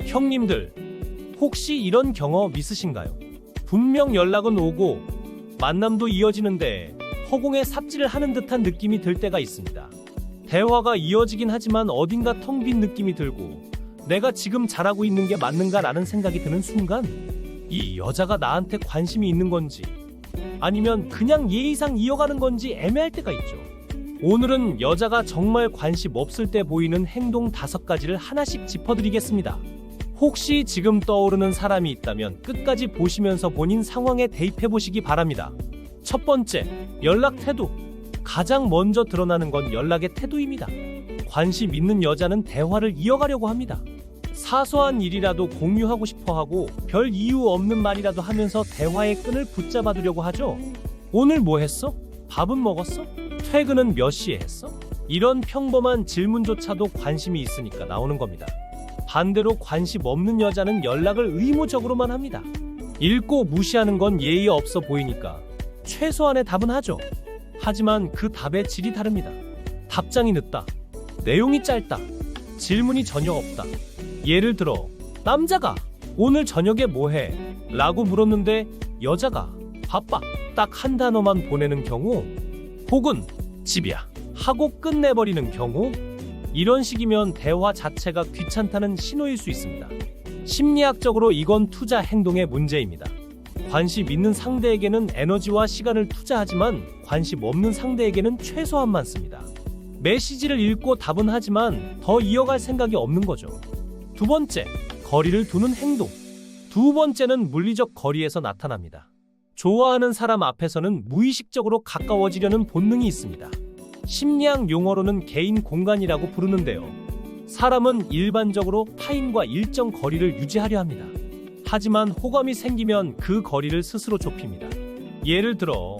형님들, 혹시 이런 경험 있으신가요? 분명 연락은 오고 만남도 이어지는데 허공에 삽질을 하는 듯한 느낌이 들 때가 있습니다. 대화가 이어지긴 하지만 어딘가 텅 빈 느낌이 들고 내가 지금 잘하고 있는 게 맞는가라는 생각이 드는 순간 이 여자가 나한테 관심이 있는 건지 아니면 그냥 예의상 이어가는 건지 애매할 때가 있죠. 오늘은 여자가 정말 관심 없을 때 보이는 행동 5가지를 하나씩 짚어드리겠습니다. 혹시 지금 떠오르는 사람이 있다면 끝까지 보시면서 본인 상황에 대입해보시기 바랍니다. 첫 번째, 연락 태도. 가장 먼저 드러나는 건 연락의 태도입니다. 관심 있는 여자는 대화를 이어가려고 합니다. 사소한 일이라도 공유하고 싶어 하고 별 이유 없는 말이라도 하면서 대화의 끈을 붙잡아두려고 하죠. 오늘 뭐 했어? 밥은 먹었어? 퇴근은 몇 시에 했어? 이런 평범한 질문조차도 관심이 있으니까 나오는 겁니다. 반대로 관심 없는 여자는 연락을 의무적으로만 합니다. 읽고 무시하는 건 예의 없어 보이니까 최소한의 답은 하죠. 하지만 그 답의 질이 다릅니다. 답장이 늦다. 내용이 짧다. 질문이 전혀 없다. 예를 들어 남자가 오늘 저녁에 뭐해? 라고 물었는데 여자가 바빠. 딱 한 단어만 보내는 경우, 혹은 집이야 하고 끝내버리는 경우, 이런 식이면 대화 자체가 귀찮다는 신호일 수 있습니다. 심리학적으로 이건 투자 행동의 문제입니다. 관심 있는 상대에게는 에너지와 시간을 투자하지만 관심 없는 상대에게는 최소한만 씁니다. 메시지를 읽고 답은 하지만 더 이어갈 생각이 없는 거죠. 두 번째, 거리를 두는 행동. 두 번째는 물리적 거리에서 나타납니다. 좋아하는 사람 앞에서는 무의식적으로 가까워지려는 본능이 있습니다. 심리학 용어로는 개인 공간이라고 부르는데요. 사람은 일반적으로 타인과 일정 거리를 유지하려 합니다. 하지만 호감이 생기면 그 거리를 스스로 좁힙니다. 예를 들어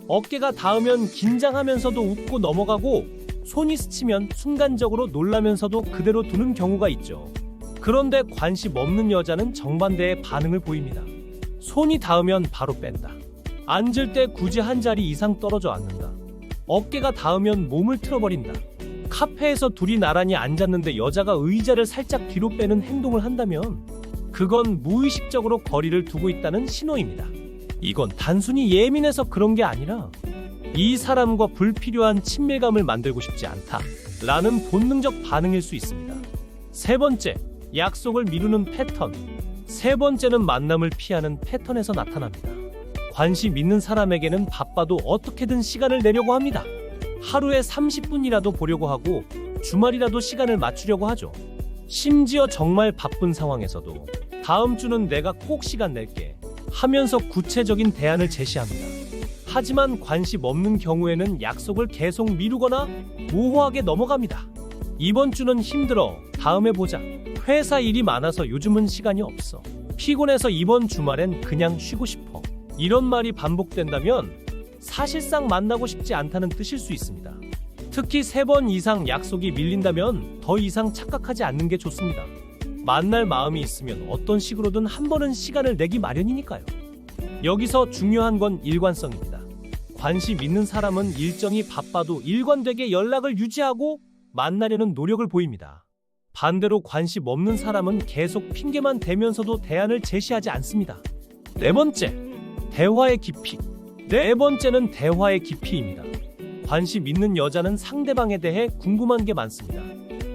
어깨가 닿으면 긴장하면서도 웃고 넘어가고 손이 스치면 순간적으로 놀라면서도 그대로 두는 경우가 있죠. 그런데 관심 없는 여자는 정반대의 반응을 보입니다. 손이 닿으면 바로 뺀다. 앉을 때 굳이 한 자리 이상 떨어져 앉는다. 어깨가 닿으면 몸을 틀어버린다. 카페에서 둘이 나란히 앉았는데 여자가 의자를 살짝 뒤로 빼는 행동을 한다면 그건 무의식적으로 거리를 두고 있다는 신호입니다. 이건 단순히 예민해서 그런 게 아니라 이 사람과 불필요한 친밀감을 만들고 싶지 않다 라는 본능적 반응일 수 있습니다. 세 번째, 약속을 미루는 패턴. 세 번째는 만남을 피하는 패턴에서 나타납니다. 관심 있는 사람에게는 바빠도 어떻게든 시간을 내려고 합니다. 하루에 30분이라도 보려고 하고 주말이라도 시간을 맞추려고 하죠. 심지어 정말 바쁜 상황에서도 다음 주는 내가 꼭 시간 낼게 하면서 구체적인 대안을 제시합니다. 하지만 관심 없는 경우에는 약속을 계속 미루거나 모호하게 넘어갑니다. 이번 주는 힘들어. 다음에 보자. 회사 일이 많아서 요즘은 시간이 없어. 피곤해서 이번 주말엔 그냥 쉬고 싶어. 이런 말이 반복된다면 사실상 만나고 싶지 않다는 뜻일 수 있습니다. 특히 3번 이상 약속이 밀린다면 더 이상 착각하지 않는 게 좋습니다. 만날 마음이 있으면 어떤 식으로든 한 번은 시간을 내기 마련이니까요. 여기서 중요한 건 일관성입니다. 관심 있는 사람은 일정이 바빠도 일관되게 연락을 유지하고 만나려는 노력을 보입니다. 반대로 관심 없는 사람은 계속 핑계만 대면서도 대안을 제시하지 않습니다. 네 번째, 대화의 깊이. 네 번째는 대화의 깊이입니다. 관심 있는 여자는 상대방에 대해 궁금한 게 많습니다.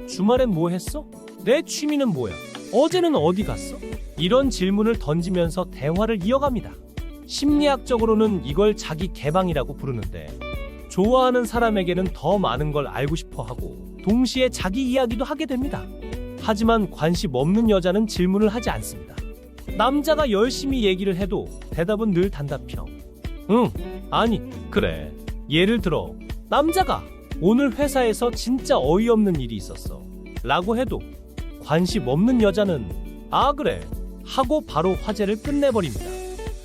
주말엔 뭐 했어? 내 취미는 뭐야? 어제는 어디 갔어? 이런 질문을 던지면서 대화를 이어갑니다. 심리학적으로는 이걸 자기 개방이라고 부르는데 좋아하는 사람에게는 더 많은 걸 알고 싶어 하고 동시에 자기 이야기도 하게 됩니다. 하지만 관심 없는 여자는 질문을 하지 않습니다. 남자가 열심히 얘기를 해도 대답은 늘 단답형. 응, 아니, 그래. 예를 들어 남자가 오늘 회사에서 진짜 어이없는 일이 있었어 라고 해도 관심 없는 여자는 아 그래 하고 바로 화제를 끝내버립니다.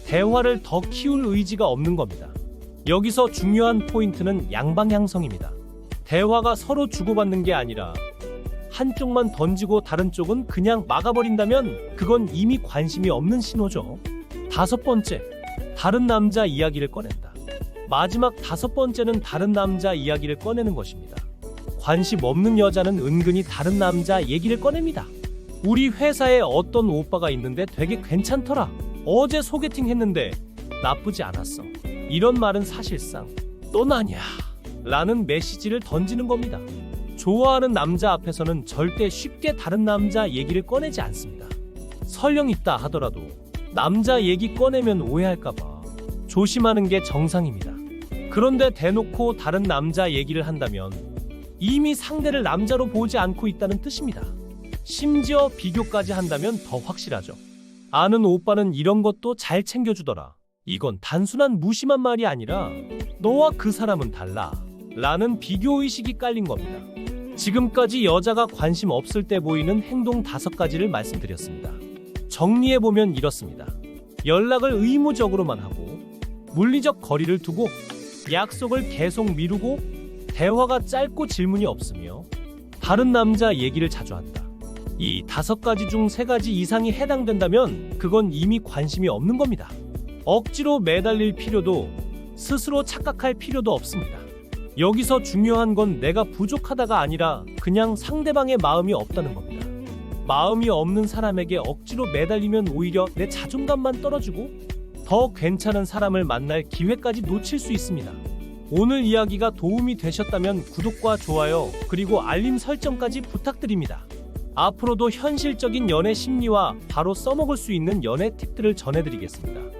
대화를 더 키울 의지가 없는 겁니다. 여기서 중요한 포인트는 양방향성입니다. 대화가 서로 주고받는 게 아니라 한쪽만 던지고 다른 쪽은 그냥 막아버린다면 그건 이미 관심이 없는 신호죠. 5번째, 다른 남자 이야기를 꺼낸다. 마지막 5번째는 다른 남자 이야기를 꺼내는 것입니다. 관심 없는 여자는 은근히 다른 남자 얘기를 꺼냅니다. 우리 회사에 어떤 오빠가 있는데 되게 괜찮더라. 어제 소개팅 했는데 나쁘지 않았어. 이런 말은 사실상 넌 아니야 라는 메시지를 던지는 겁니다. 좋아하는 남자 앞에서는 절대 쉽게 다른 남자 얘기를 꺼내지 않습니다. 설령 있다 하더라도 남자 얘기 꺼내면 오해할까봐 조심하는 게 정상입니다. 그런데 대놓고 다른 남자 얘기를 한다면 이미 상대를 남자로 보지 않고 있다는 뜻입니다. 심지어 비교까지 한다면 더 확실하죠. 아는 오빠는 이런 것도 잘 챙겨주더라. 이건 단순한 무심한 말이 아니라 너와 그 사람은 달라 라는 비교의식이 깔린 겁니다. 지금까지 여자가 관심 없을 때 보이는 행동 5가지를 말씀드렸습니다. 정리해보면 이렇습니다. 연락을 의무적으로만 하고, 물리적 거리를 두고, 약속을 계속 미루고, 대화가 짧고 질문이 없으며, 다른 남자 얘기를 자주 한다. 이 5가지 중 3가지 이상이 해당된다면 그건 이미 관심이 없는 겁니다. 억지로 매달릴 필요도, 스스로 착각할 필요도 없습니다. 여기서 중요한 건 내가 부족하다가 아니라 그냥 상대방의 마음이 없다는 겁니다. 마음이 없는 사람에게 억지로 매달리면 오히려 내 자존감만 떨어지고 더 괜찮은 사람을 만날 기회까지 놓칠 수 있습니다. 오늘 이야기가 도움이 되셨다면 구독과 좋아요 그리고 알림 설정까지 부탁드립니다. 앞으로도 현실적인 연애 심리와 바로 써먹을 수 있는 연애 팁들을 전해드리겠습니다.